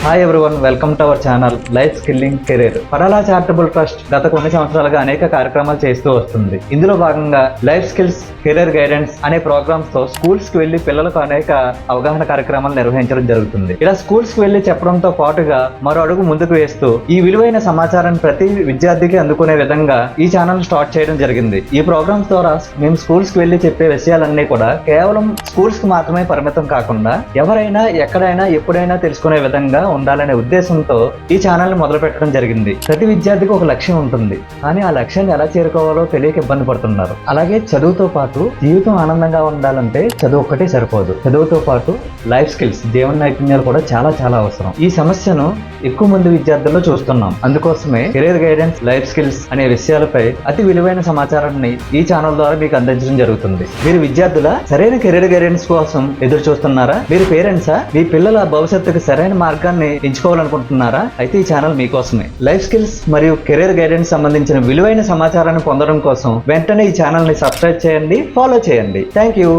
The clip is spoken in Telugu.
Hi everyone, welcome to our channel life skilling career. Parala charitable trust గత కొన్ని సంవత్సరాలుగా అనేక కార్యక్రమాలు చేస్తూ వస్తుంది. ఇందులో భాగంగా లైఫ్ స్కిల్స్ కెరీర్ గైడెన్స్ అనే ప్రోగ్రామ్స్ తో స్కూల్స్ కి వెళ్లి పిల్లలకు అనేక అవగాహన కార్యక్రమాలు నిర్వహించడం జరుగుతుంది. ఇలా స్కూల్స్ కి వెళ్లి చెప్పడంతో పాటుగా మరో అడుగు ముందుకు వేస్తూ ఈ విలువైన సమాచారాన్ని ప్రతి విద్యార్థికి అందుకునే విధంగా ఈ ఛానల్ స్టార్ట్ చేయడం జరిగింది. ఈ ప్రోగ్రామ్స్ ద్వారా మేము స్కూల్స్ కి వెళ్లి చెప్పే విషయాలన్నీ కూడా కేవలం స్కూల్స్ కి మాత్రమే పరిమితం కాకుండా ఎవరైనా ఎక్కడైనా ఎప్పుడైనా తెలుసుకునే విధంగా ఉండాలనే ఉద్దేశంతో ఈ ఛానల్ ని మొదలు పెట్టడం జరిగింది. ప్రతి విద్యార్థికి ఒక లక్ష్యం ఉంటుంది, కానీ ఆ లక్ష్యాన్ని ఎలా చేరుకోవాలో తెలియక ఇబ్బంది పడుతున్నారు. అలాగే చదువుతో పాటు జీవితం ఆనందంగా ఉండాలంటే చదువు ఒక్కటే సరిపోదు. చదువుతో పాటు లైఫ్ స్కిల్స్, జీవన నైపుణ్యాలు కూడా చాలా చాలా అవసరం. ఈ సమస్యను ఎక్కువ మంది విద్యార్థుల్లో చూస్తున్నాం. అందుకోసమే కెరీర్ గైడెన్స్, లైఫ్ స్కిల్స్ అనే విషయాలపై అతి విలువైన సమాచారాన్ని ఈ ఛానల్ ద్వారా మీకు అందించడం జరుగుతుంది. మీరు విద్యార్థుల సరైన కెరీర్ గైడెన్స్ కోసం ఎదురు చూస్తున్నారా? మీరు పేరెంట్సా? మీ పిల్లల భవిష్యత్తుకు సరైన మార్గాన్ని ఎంచుకోవాలనుకుంటున్నారా? అయితే ఈ ఛానల్ మీకోసమే. లైఫ్ స్కిల్స్ మరియు కెరీర్ గైడెన్స్ సంబంధించిన విలువైన సమాచారాన్ని పొందడం కోసం వెంటనే ఈ ఛానల్ ని సబ్స్క్రైబ్ చేయండి, ఫాలో చేయండి. Thank you.